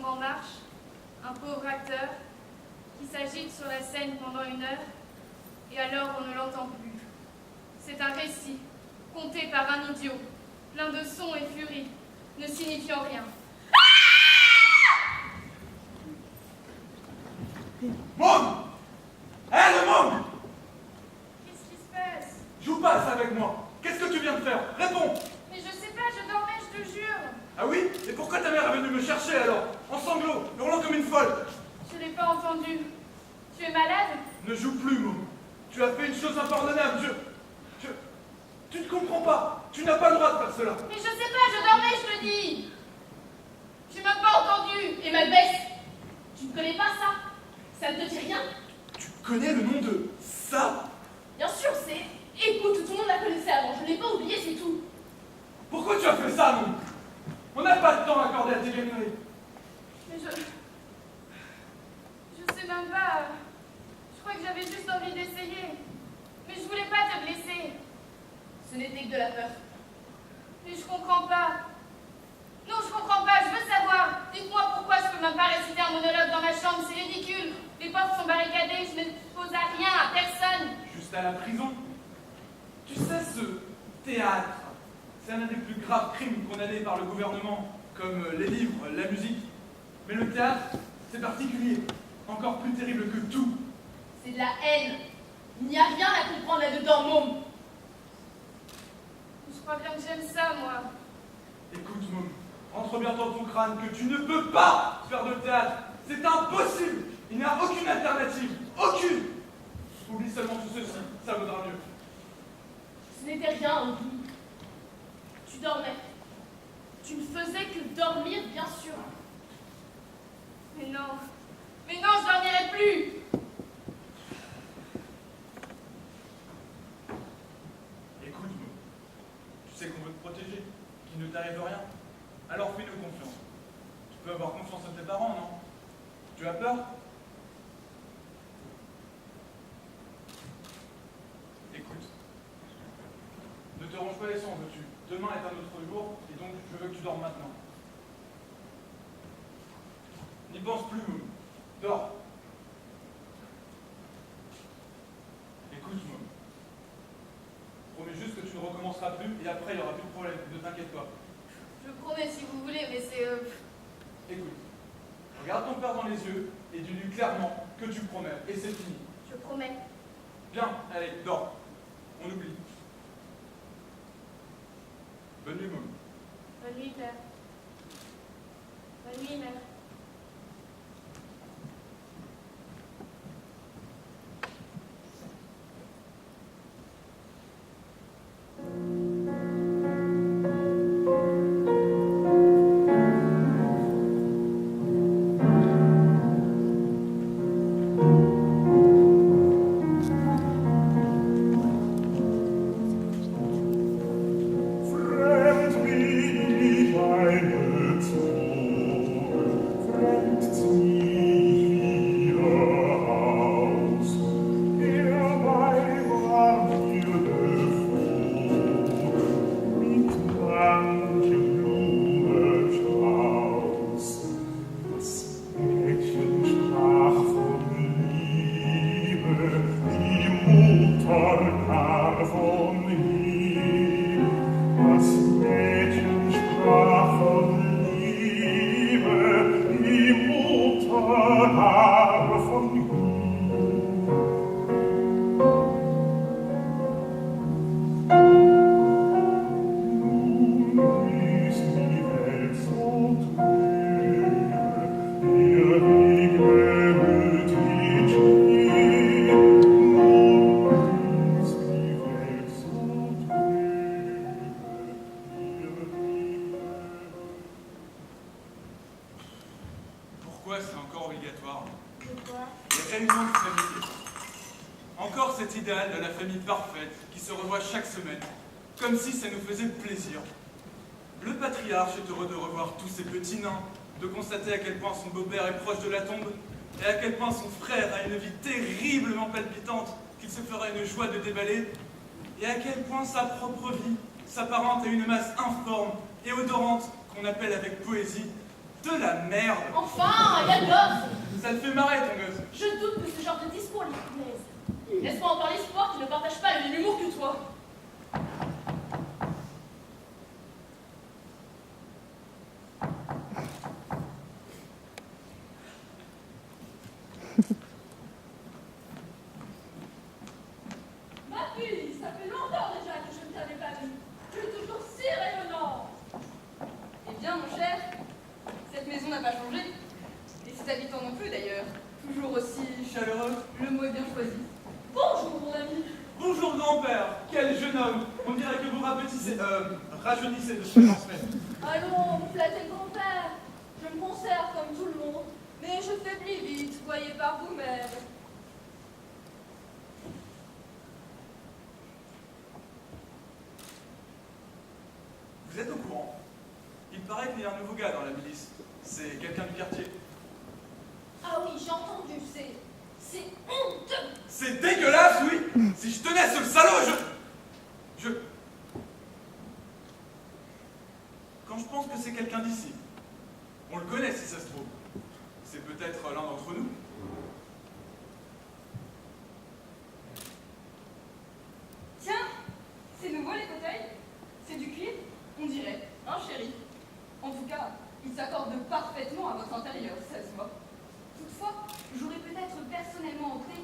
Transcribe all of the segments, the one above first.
en marche, un pauvre acteur, qui s'agite sur la scène pendant 1 heure, et alors on ne l'entend plus. C'est un récit, conté par un idiot, plein de sons et furies, ne signifiant rien. Môme! Le môme! Qu'est-ce qui se passe? Joue pas ça avec moi. Qu'est-ce que tu viens de faire? Réponds! Mais je sais pas, je dormais, je te jure. Ah oui? Et pourquoi ta mère est venue me chercher alors? En sanglots, hurlant comme une folle. Je l'ai pas entendu. Tu es malade? Ne joue plus, môme. Tu as fait une chose impardonnable. Tu ne comprends pas. Tu n'as pas le droit de faire cela. Mais je sais pas, je dormais, je te dis. Tu m'as pas entendu. Et Macbeth, tu ne connais pas ça? Ça ne te dit rien? Tu connais le nom de ça? Bien sûr, c'est... Écoute, tout le monde la connaissait avant, je l'ai pas oublié, c'est tout. Pourquoi tu as fait ça, môme? On n'a pas de temps accordé à tes gagneries. Mais je sais même pas... Je crois que j'avais juste envie d'essayer. Mais je voulais pas te blesser. Ce n'était que de la peur. Mais je comprends pas. Non, je comprends pas, je veux savoir. Dites-moi pourquoi je peux même pas réciter un monologue dans ma chambre, c'est ridicule. Les portes sont barricadées, je n'expose à rien, à personne. Juste à la prison. Tu sais, ce théâtre, c'est un des plus graves crimes condamnés par le gouvernement, comme les livres, la musique. Mais le théâtre, c'est particulier, encore plus terrible que tout. C'est de la haine. Il n'y a rien à comprendre là-dedans, môme. Je crois bien que j'aime ça, moi. Écoute, môme, rentre bien dans ton crâne que tu ne peux pas faire de théâtre. C'est impossible. Il n'y a aucune alternative. Aucune. Oublie seulement tout ceci, ça vaudra mieux. Ce n'était rien, Henri. Tu dormais. Tu ne faisais que dormir, bien sûr. Mais non, je dormirai plus. Écoute, môme, tu sais qu'on veut te protéger, qu'il ne t'arrive rien. Alors fais-nous confiance. Tu peux avoir confiance en tes parents, non? Tu as peur? Écoute, ne te range pas les sons, veux-tu? Demain est un autre jour, et donc je veux que tu dormes maintenant. N'y pense plus, môme. Dors. Écoute, môme. Promets juste que tu ne recommenceras plus, et après il n'y aura plus de problème, ne t'inquiète pas. Je promets si vous voulez, mais c'est... Écoute, regarde ton père dans les yeux, et dis-lui clairement que tu promets, et c'est fini. Je promets. Bien, allez, dors. On oublie. Bonne nuit, môme. Bonne nuit, père. Bonne nuit, mère. Pourquoi c'est encore obligatoire? Pourquoi? Les réunions de famille. Encore cet idéal de la famille parfaite qui se revoit chaque semaine, comme si ça nous faisait plaisir. Le patriarche est heureux de revoir tous ces petits nains, de constater à quel point son beau-père est proche de la tombe, et à quel point son frère a une vie terriblement palpitante qu'il se fera une joie de déballer, et à quel point sa propre vie s'apparente à une masse informe et odorante qu'on appelle avec poésie De la merde. Enfin, il y a de l'offre. Ça te fait marrer, ton gosse. Je doute que ce genre de discours lui plaise. Laisse-moi encore l'espoir qu'il ne partage pas le même humour que toi. Ma fille, ça fait longtemps déjà que je ne t'avais pas vu. Tu es toujours si rayonnant. Eh bien, mon cher, cette maison n'a pas changé. Et ses habitants non plus, d'ailleurs. Toujours aussi... Chaleureux. Le mot est bien choisi. Bonjour, mon ami. Bonjour, grand-père. Quel jeune homme. On dirait que vous rajeunissez de semaine en semaine. Allons, vous flattez le grand-père. Je me conserve comme tout le monde, mais je faiblis vite, voyez par vous-même. Vous êtes au courant? Il paraît qu'il y a un nouveau gars dans la milice. C'est quelqu'un du quartier. Ah oui, j'ai entendu, c'est honteux. C'est dégueulasse, oui. Si je tenais ce salaud, je... Quand je pense que c'est quelqu'un d'ici, on le connaît si ça se trouve. C'est peut-être l'un d'entre nous. Tiens, c'est nouveau les fauteuils. C'est du cuir, on dirait. Hein, chéri? En tout cas, il s'accorde parfaitement à votre intérieur, ça se voit. Toutefois, j'aurais peut-être personnellement opté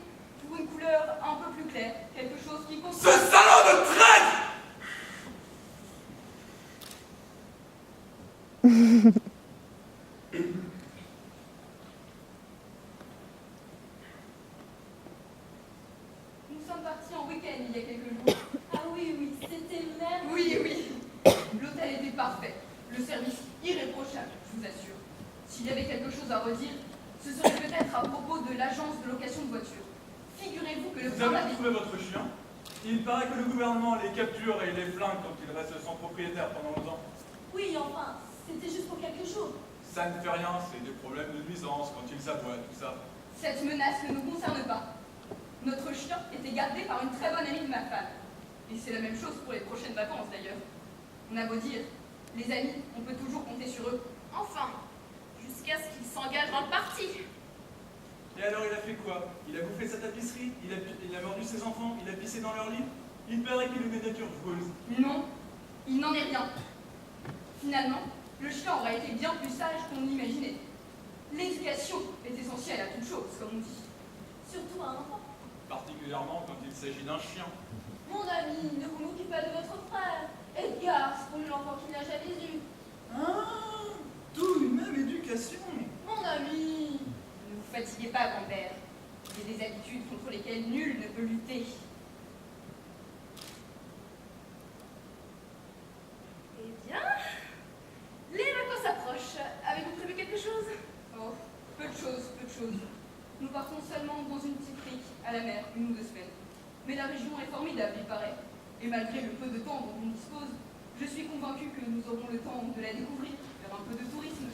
pour une couleur un peu plus claire, quelque chose qui Ce contraste... salaud de traître! Nous sommes partis en week-end il y a quelques jours. Ah oui, oui, c'était merveilleux. Oui, oui. L'hôtel était parfait. Le service irréprochable, je vous assure. S'il y avait quelque chose à redire, ce serait peut-être à propos de l'agence de location de voitures. Figurez-vous que le Vous plan avez d'habit... trouvé votre chien? Il paraît que le gouvernement les capture et les flingue quand ils restent sans propriétaire pendant 11 ans. Oui, enfin, c'était juste pour quelques jours. Ça ne fait rien, c'est des problèmes de nuisance quand ils s'aboient, tout ça. Cette menace ne nous concerne pas. Notre chien était gardé par une très bonne amie de ma femme. Et c'est la même chose pour les prochaines vacances d'ailleurs. On a beau dire, les amis, on peut toujours compter sur eux. Enfin, jusqu'à ce qu'il s'engage dans le parti. Et alors il a fait quoi? Il a bouffé sa tapisserie? Il a mordu ses enfants? Il a pissé dans leur lit? Il paraît qu'il est une nature joueuse. Non, il n'en est rien. Finalement, le chien aura été bien plus sage qu'on l'imaginait. L'éducation est essentielle à toute chose, comme on dit. Surtout à un enfant. Particulièrement quand il s'agit d'un chien. Mon ami, ne vous moquez pas de votre frère. Edgar, c'est pour lui l'enfant qu'il n'a jamais eu. Ah, tout une même éducation. Mon ami. Ne vous fatiguez pas, grand-père. Il y a des habitudes contre lesquelles nul ne peut lutter. Eh bien, les vacances approchent. Avez-vous prévu quelque chose? Oh, peu de choses, peu de choses. Nous partons seulement dans une petite crique, à la mer, 1 ou 2 semaines. Mais la région est formidable, il paraît. Et malgré le peu de temps dont on dispose, je suis convaincue que nous aurons le temps de la découvrir, faire un peu de tourisme.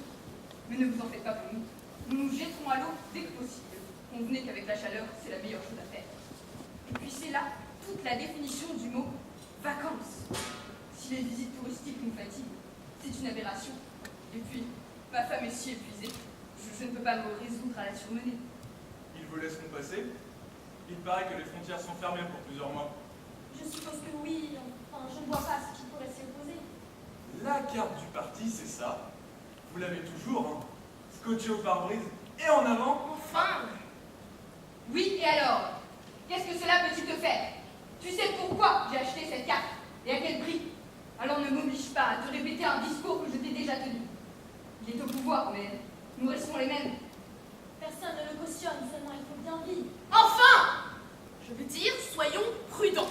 Mais ne vous en faites pas pour nous. Nous nous jetterons à l'eau dès que possible. Convenez qu'avec la chaleur, c'est la meilleure chose à faire. Et puis c'est là toute la définition du mot vacances. Si les visites touristiques nous fatiguent, c'est une aberration. Et puis, ma femme est si épuisée, je ne peux pas me résoudre à la surmener. Ils vous laisseront passer? Il paraît que les frontières sont fermées pour plusieurs mois. Je suppose que oui, enfin, je ne vois pas ce qui pourrait s'y opposer. La carte du parti, c'est ça. Vous l'avez toujours, hein. Scotché au pare-brise et en avant. Enfin! Oui, et alors? Qu'est-ce que cela peut-il te faire? Tu sais pourquoi j'ai acheté cette carte? Et à quel prix? Alors ne m'oblige pas à te répéter un discours que je t'ai déjà tenu. Il est au pouvoir, mais nous restons les mêmes. Personne ne le cautionne, seulement il faut bien vivre. Enfin! Je veux dire, soyons prudents.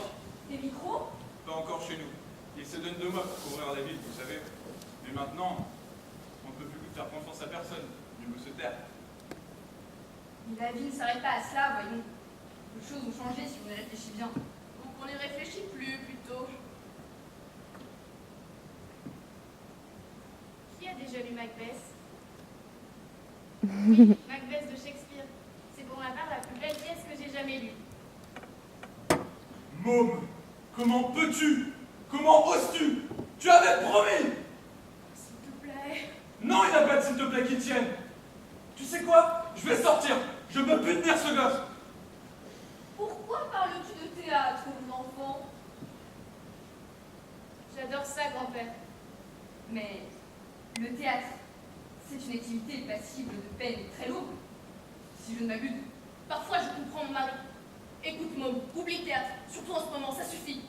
Les micros? Pas encore chez nous. Ils se donnent 2 mois pour couvrir la ville, vous savez. Mais maintenant, on ne peut plus faire confiance à personne. Mieux vaut se taire. Mais la vie ne s'arrête pas à cela, voyons. Les choses ont changé si on y réfléchit bien. Donc on n'y réfléchit plus, plutôt. Qui a déjà lu Macbeth? Oui, Macbeth de Shakespeare. C'est pour ma part la plus belle pièce que j'ai jamais lue. Môme, comment peux-tu? Comment oses-tu? Tu avais promis! S'il te plaît. Non, il n'y a pas de s'il te plaît qui tienne. Tu sais quoi? Je vais sortir. Je peux plus tenir ce gosse. Pourquoi parles-tu de théâtre, mon enfant? J'adore ça, grand-père. Mais le théâtre, c'est une activité passible de peine très lourde, si je ne m'abuse. Parfois, je comprends mon mari. Écoute, môme, oublie le théâtre. Surtout en ce moment, ça suffit.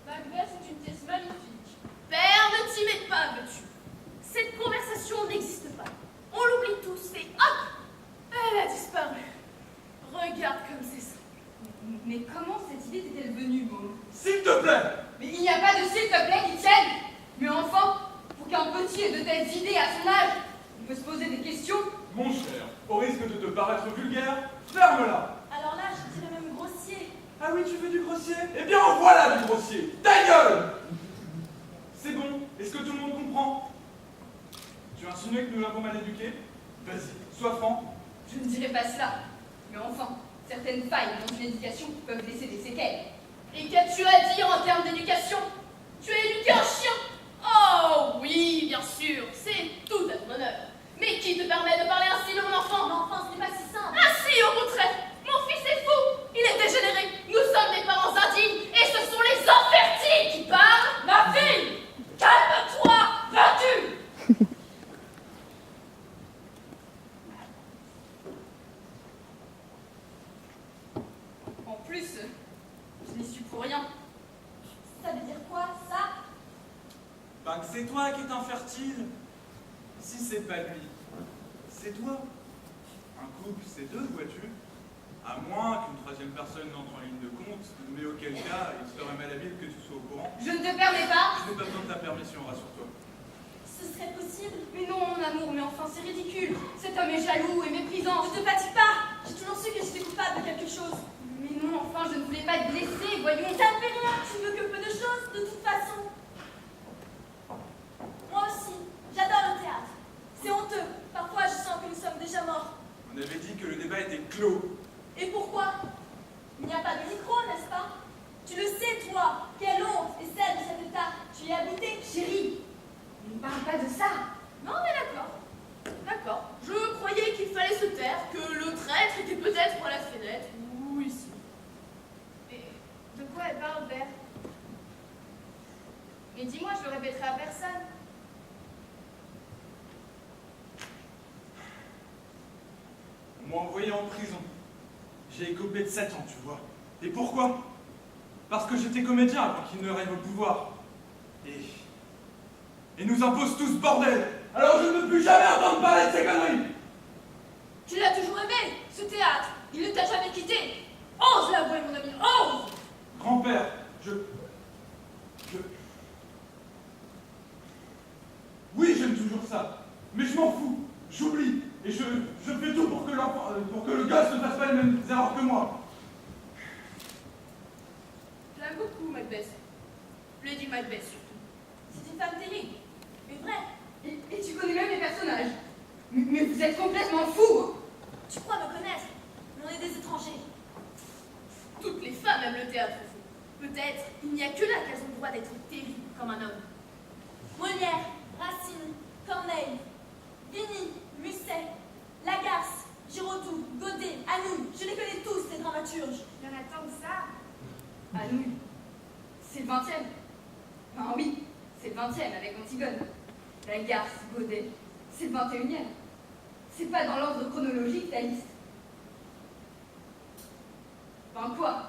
Macbeth est une pièce magnifique. Père, ne t'y mets pas, veux-tu? Cette conversation n'existe pas. On l'oublie tous et hop, elle a disparu. Regarde comme c'est ça. Mais comment cette idée t'est-elle venue, Môme? S'il te plaît. Mais il n'y a pas de s'il te plaît qui tienne. Mais enfin, pour qu'un petit ait de telles idées à son âge, on peut se poser des questions. Mon cher, au risque de te paraître vulgaire, ferme-la. Alors là, je dirais même grossier. Ah oui, tu veux du grossier? Eh bien, en voilà du grossier. Ta gueule! C'est bon. Est-ce que tout le monde comprend? Tu insinues que nous l'avons mal éduqué? Vas-y, sois franc. Je ne dirais pas cela. Mais enfin, certaines failles dans une éducation peuvent laisser des séquelles. Et qu'as-tu à dire en termes d'éducation? Tu as éduqué un chien? Oh oui, bien sûr, c'est tout à ton honneur. Mais qui te permet de parler ainsi de mon enfant? L'enfant, ce n'est pas si simple. Ah si, au contraire, mon fils est fou, il est dégénéré, nous sommes des parents indignes, et ce sont les infertiles qui parlent. Ma fille, calme-toi, vas-tu? En plus, je n'y suis pour rien. Ça veut dire quoi, ça? Ben que c'est toi qui es infertile. Si c'est pas lui, c'est toi. Un couple, c'est deux, vois-tu? À moins qu'une troisième personne n'entre en ligne de compte, mais auquel cas, il serait malhabile que tu sois au courant. Je ne te permets pas. Je n'ai pas besoin de ta permission, rassure-toi. Ce serait possible? Mais non, mon amour, mais enfin, c'est ridicule. Cet homme est jaloux et méprisant. Ne te fatigue pas. J'ai toujours su que j'étais coupable de quelque chose. Mais non, enfin, je ne voulais pas te blesser, voyons. Ça ne fait rien. Tu ne veux que peu de choses, de toute façon. Moi aussi, j'adore le théâtre. C'est honteux. Parfois, je sens que nous sommes déjà morts. On avait dit que le débat était clos. Et pourquoi? Il n'y a pas de micro, n'est-ce pas? Tu le sais, toi. Quelle honte est celle de cet état. Tu y as goûté, Chérie, ne parle pas de ça. Non mais d'accord, d'accord. Je croyais qu'il fallait se taire, que le traître était peut-être à la fenêtre, ou ici. Mais de quoi elle parle, Père? Mais dis-moi, je le répéterai à personne. On m'a envoyé en prison. J'ai écopé de 7 ans, tu vois. Et pourquoi? Parce que j'étais comédien avant qu'il ne règne au pouvoir. Et nous impose tout ce bordel. Alors je ne veux plus jamais entendre parler de ces conneries. Tu l'as toujours aimé, ce théâtre. Il ne t'a jamais quitté. Ose l'avouer, mon ami, ose. Grand-père, Oui, j'aime toujours ça. Mais je m'en fous. J'oublie. Et je fais tout pour que l'enfant, pour que le gosse ne fasse pas les mêmes erreurs que moi. Je l'aime beaucoup, Macbeth. Lady Macbeth, surtout. C'est une femme terrible, mais vraie. Et tu connais même les personnages. Mais vous êtes complètement fous. Tu crois me connaître, mais on est des étrangers. Toutes les femmes aiment le théâtre, au fond. Peut-être il n'y a que là qu'elles ont le droit d'être terribles comme un homme. Molière, Racine, Corneille, Vigny, Musset, Lagasse, Giraudoux, Godet, Anouilh, je les connais tous, ces dramaturges. Il y en a tant que ça. Ah non, c'est le 20e. Ah oui, c'est le 20e avec Antigone. Lagarce, Godet, c'est le 21e. C'est pas dans l'ordre chronologique ta liste. Ben quoi?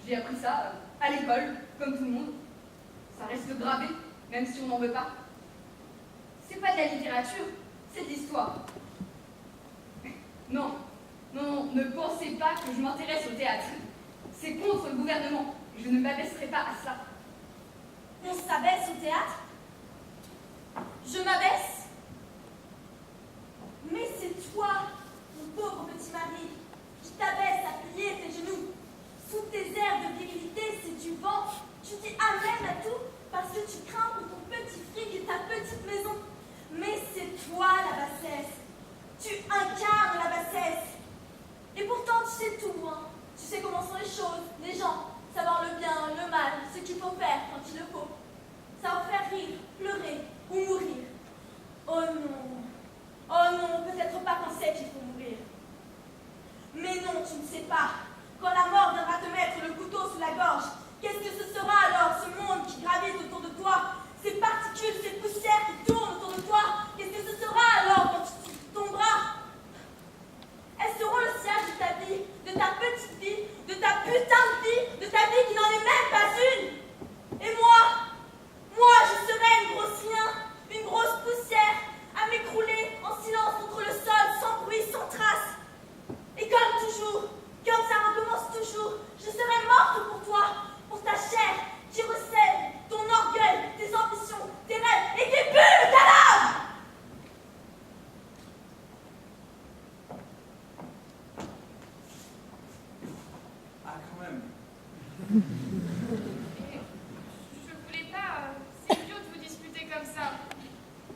J'ai appris ça à l'école, comme tout le monde. Ça reste gravé, même si on n'en veut pas. C'est pas de la littérature, c'est de l'histoire. Non, non, ne pensez pas que je m'intéresse au théâtre. C'est contre le gouvernement. Je ne m'abaisserai pas à cela. On s'abaisse au théâtre? Je m'abaisse? Mais c'est toi, mon pauvre petit mari, qui t'abaisse à plier tes genoux. Sous tes airs de virilité séduisants, tu t'es amène à tout parce que tu crains pour ton petit fric et ta petite maison. Mais c'est toi la bassesse. Tu incarnes la bassesse. Et pourtant tu sais tout, hein. Tu sais comment sont les choses, les gens, savoir le bien, le mal, ce qu'il faut faire quand il le faut. Savoir faire rire, sépare. Quand la mort viendra te mettre le couteau sous la gorge, qu'est-ce que ce sera alors, ce monde qui gravite autour de toi, ces particules, ces poussières qui tournent autour de toi, qu'est-ce que ce sera alors quand tu tomberas? Elles seront le siège de ta vie, de ta petite vie, de ta putain de vie, de ta vie qui n'en est même pas une. Et moi, je serai une grosse rien, une grosse poussière, à m'écrouler en silence contre le sol, sans bruit, sans trace. Et comme toujours, comme ça recommence toujours, je serai morte pour toi, pour ta chair qui recèle ton orgueil, tes ambitions, tes rêves et tes bulles, ta lave. Ah, quand même. Et je voulais pas. C'est idiot de vous disputer comme ça.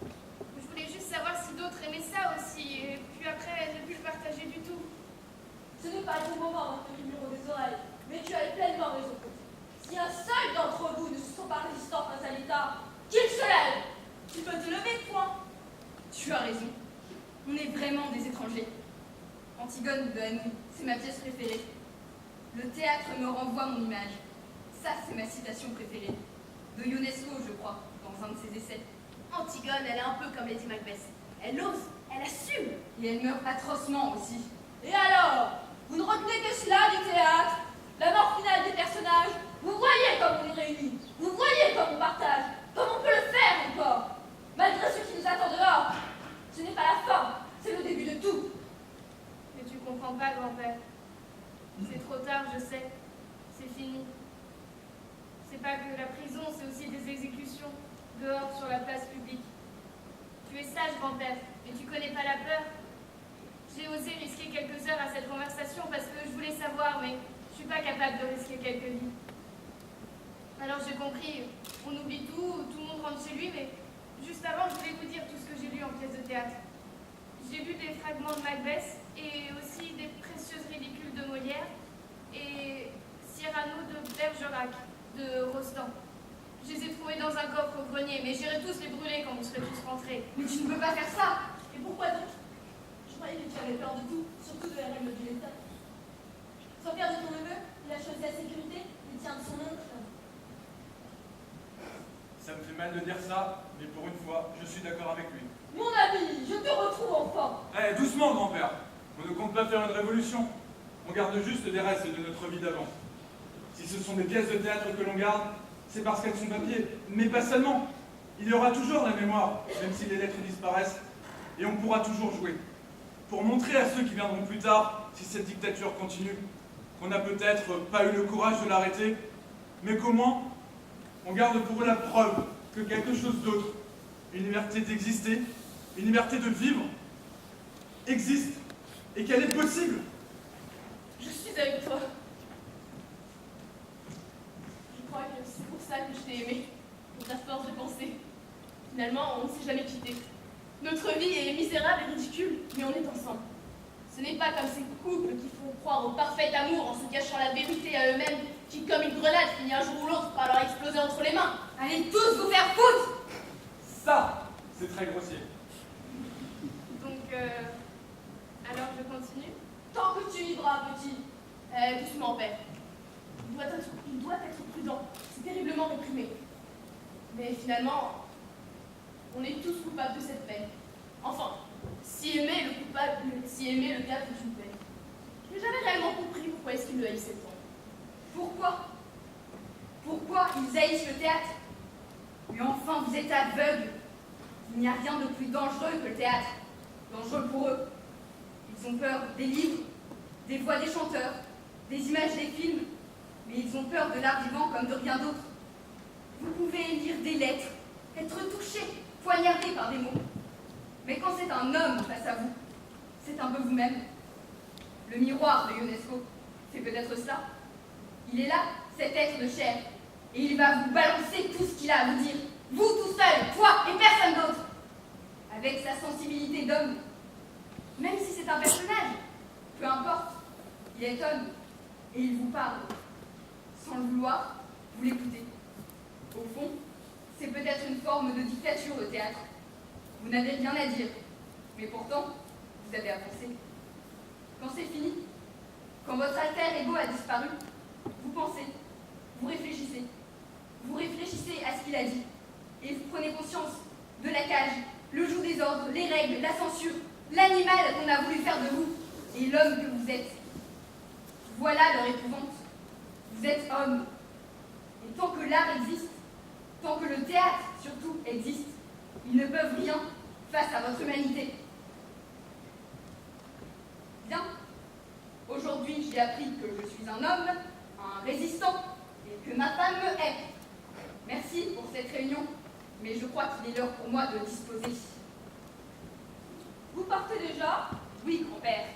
Je voulais juste savoir si d'autres aimaient ça aussi. Et puis après, ne plus le partager du tout. Ce n'est pas le bon moment d'en tenir le numéro des oreilles, mais tu as pleinement raison. Si un seul d'entre vous ne se sent pas résistant face à l'État, qu'il se lève. Tu peux te lever, point. Tu as raison. On est vraiment des étrangers. Antigone de Hanou, c'est ma pièce préférée. Le théâtre me renvoie mon image. Ça, c'est ma citation préférée. De Ionesco, je crois, dans un de ses essais. Antigone, elle est un peu comme Lady Macbeth. Elle ose, elle assume. Et elle meurt atrocement aussi. Et alors, vous ne retenez que cela du théâtre, la mort finale des personnages. Vous voyez comme on est réunis, vous voyez comme on partage, comme on peut le faire encore, malgré ce qui nous attend dehors. Ce n'est pas la fin, c'est le début de tout. Mais tu comprends pas, grand-père. C'est trop tard, je sais. C'est fini. C'est pas que la prison, c'est aussi des exécutions, dehors, sur la place publique. Tu es sage, grand-père, mais tu connais pas la peur. J'ai osé risquer quelques heures à cette conversation parce que je voulais savoir, mais je suis pas capable de risquer quelques vies. Alors j'ai compris, on oublie tout le monde rentre chez lui, mais juste avant, je voulais vous dire tout ce que j'ai lu en pièce de théâtre. J'ai lu des fragments de Macbeth et aussi des précieuses ridicules de Molière et Cyrano de Bergerac, de Rostand. Je les ai trouvés dans un coffre au grenier, mais j'irai tous les brûler quand vous serez tous rentrés. Mais tu ne peux pas faire ça. Et pourquoi donc? Je croyais que tu avais peur de tout, surtout de la règle du l'État. Sois fier de ton neveu, il a choisi la sécurité, il tient de son oncle. Ça me fait mal de dire ça, mais pour une fois, je suis d'accord avec lui. Mon ami, je te retrouve enfin. Eh, doucement, grand-père. On ne compte pas faire une révolution. On garde juste des restes de notre vie d'avant. Si ce sont des pièces de théâtre que l'on garde, c'est parce qu'elles sont papier. Mais pas seulement. Il y aura toujours la mémoire, même si les lettres disparaissent. Et on pourra toujours jouer. Pour montrer à ceux qui viendront plus tard, si cette dictature continue, qu'on n'a peut-être pas eu le courage de l'arrêter, mais comment on garde pour eux la preuve que quelque chose d'autre, une liberté d'exister, une liberté de vivre, existe et qu'elle est possible. Je suis avec toi. Je crois que c'est pour ça que je t'ai aimé, pour ta force de penser. Finalement, on ne s'est jamais quitté. Notre vie est misérable et ridicule, mais on est ensemble. Ce n'est pas comme ces couples qui font croire au parfait amour en se cachant la vérité à eux-mêmes, qui, comme une grenade, finit un jour ou l'autre par leur exploser entre les mains. Allez tous vous faire foutre. Ça, c'est très grossier. Donc, alors je continue. Tant que tu vivras, petit. Doucement, père. Il doit être prudent. C'est terriblement réprimé. Mais finalement, on est tous coupables de cette peine. Enfin, si aimer le théâtre est une peine. Je n'ai jamais réellement compris pourquoi est-ce qu'il le haïssait tant. Pourquoi? Pourquoi ils haïssent le théâtre? Mais enfin, vous êtes aveugles. Il n'y a rien de plus dangereux que le théâtre. Dangereux pour eux. Ils ont peur des livres, des voix des chanteurs, des images des films, mais ils ont peur de l'art vivant comme de rien d'autre. Vous pouvez lire des lettres, être touché, poignardé par des mots. Mais quand c'est un homme face à vous, c'est un peu vous-même. Le miroir de Ionesco, c'est peut-être cela. Il est là, cet être de chair, et il va vous balancer tout ce qu'il a à vous dire. Vous tout seul, toi et personne d'autre. Avec sa sensibilité d'homme. Même si c'est un personnage, peu importe, il est homme, et il vous parle. Sans le vouloir, vous l'écoutez. Au fond, c'est peut-être une forme de dictature, le théâtre. Vous n'avez rien à dire, mais pourtant, vous avez à penser. Quand c'est fini, Quand votre alter ego a disparu, vous pensez, vous réfléchissez. Vous réfléchissez à ce qu'il a dit. Et vous prenez conscience de la cage, le joug des ordres, les règles, la censure, l'animal qu'on a voulu faire de vous, et l'homme que vous êtes. Voilà leur épouvante. Vous êtes homme. Et tant que l'art existe, tant que le théâtre, surtout, existe, ils ne peuvent rien face à votre humanité. Bien. Aujourd'hui, j'ai appris que je suis un homme, un résistant, et que ma femme me hait. Merci pour cette réunion, mais je crois qu'il est l'heure pour moi de disposer. Vous partez déjà? Oui, grand-père.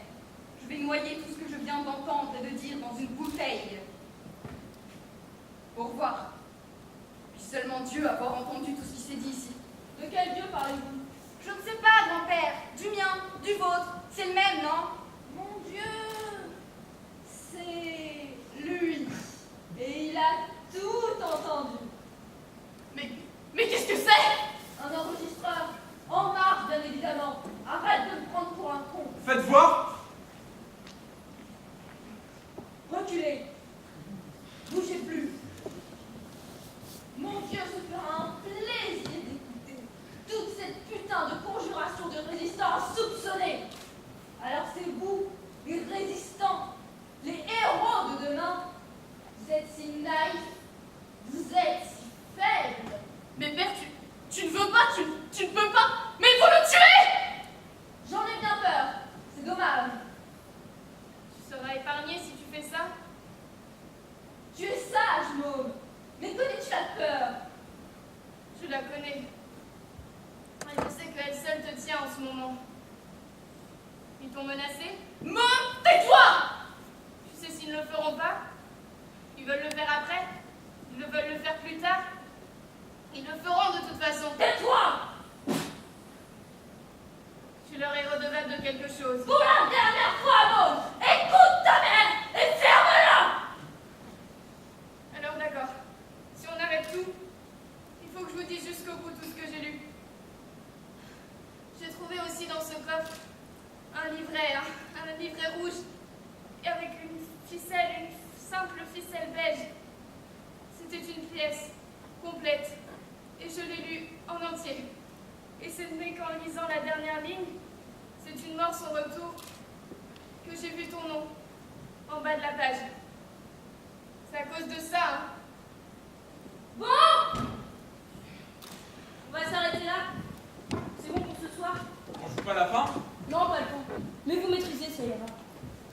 Je vais noyer tout ce que je viens d'entendre et de dire dans une bouteille. Au revoir. Puis seulement Dieu avoir entendu tout ce qui s'est dit ici. De quel Dieu parlez-vous? Je ne sais pas, grand-père. Du mien, du vôtre. C'est le même, non? Mon Dieu, c'est lui. Et il a tout entendu. Mais qu'est-ce que c'est? Un enregistreur, en marche bien évidemment. Arrête de me prendre pour un con. Faites voir. Reculez. Bougez plus. Mon Dieu, ce fera un plaisir d'écouter toute cette putain de conjuration de résistants insoupçonnés. Alors c'est vous, les résistants, les héros de demain. Vous êtes si naïfs, vous êtes si faibles. Mais père, tu ne veux pas, tu ne peux pas. Mais il faut le tuer! J'en ai bien peur, c'est dommage. Tu seras épargné si tu fais ça. Tu es sage, môme. Mais connais-tu la peur? Je la connais. Et je sais qu'elle seule te tient en ce moment. Ils t'ont menacé? Môme, tais-toi! Tu sais s'ils ne le feront pas? Ils veulent le faire après? Ils veulent le faire plus tard? Ils le feront de toute façon. Tais-toi! Tu leur es redevable de quelque chose. Pour la dernière fois, môme, écoute ta mère et ferme-la! Alors d'accord. Si on arrête tout, il faut que je vous dise jusqu'au bout tout ce que j'ai lu. J'ai trouvé aussi dans ce coffre un livret rouge, et avec une ficelle, une simple ficelle beige. C'était une pièce complète, et je l'ai lu en entier. Et ce n'est qu'en lisant la dernière ligne, c'est une mort sans retour, que j'ai vu ton nom en bas de la page. C'est à cause de ça, hein. Bon! On va s'arrêter là. C'est bon pour ce soir? On joue pas la fin? Non, pas le temps. Mais vous maîtrisez, ça ira.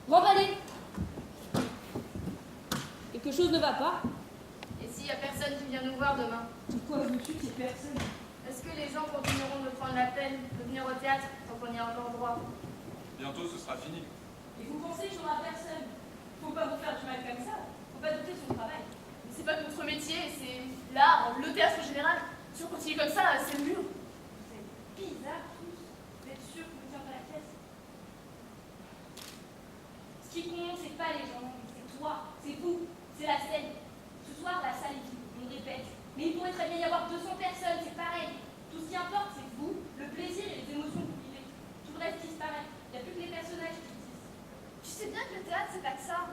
Remballez! Quelque chose ne va pas? Et s'il y a personne qui vient nous voir demain? Pourquoi veux-tu qu'il y ait personne? Est-ce que les gens continueront de prendre la peine de venir au théâtre tant qu'on y a encore droit? Bientôt ce sera fini. Et vous pensez qu'il n'y aura personne? Faut pas vous faire du mal comme ça. Faut pas douter de son travail. Mais c'est pas notre métier, c'est l'art, le théâtre en général. Si on continue comme ça, c'est le mur. Vous êtes bizarres tous. Vous êtes sûrs que vous tient pas la pièce? Ce qui compte, c'est pas les gens, c'est toi, c'est vous, c'est la scène. Ce soir, la salle est vide, on répète. Mais il pourrait très bien y avoir 200 personnes, c'est pareil. Tout ce qui importe, c'est vous, le plaisir et les émotions que vous vivez. Tout le reste disparaît. Il n'y a plus que les personnages qui existent. Tu sais bien que le théâtre, c'est pas que ça.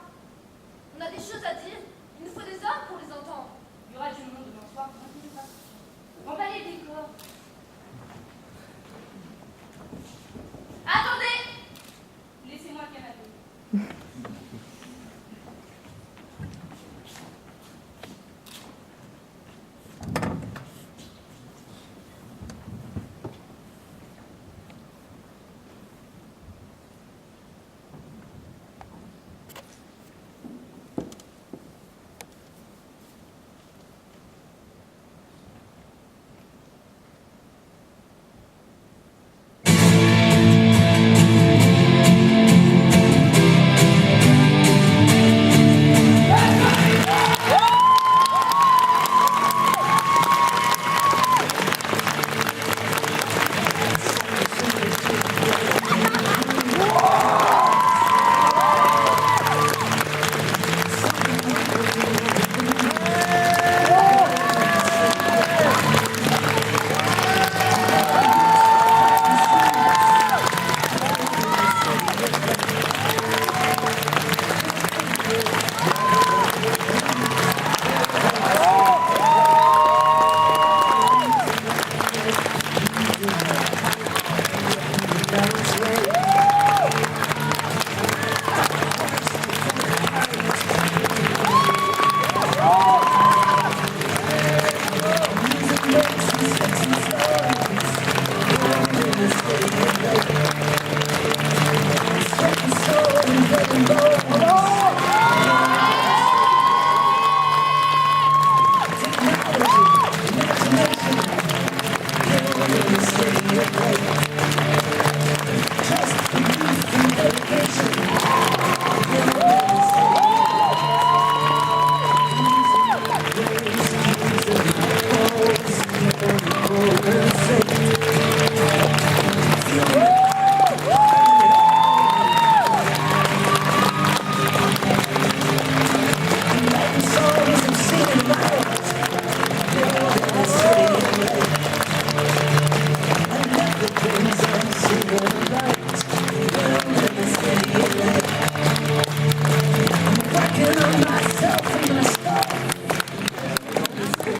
On a des choses à dire. Il nous faut des hommes pour les entendre. Il y aura du monde demain soir, ne vous inquiétez pas. Remballez les décors. Attendez! Laissez-moi canapé.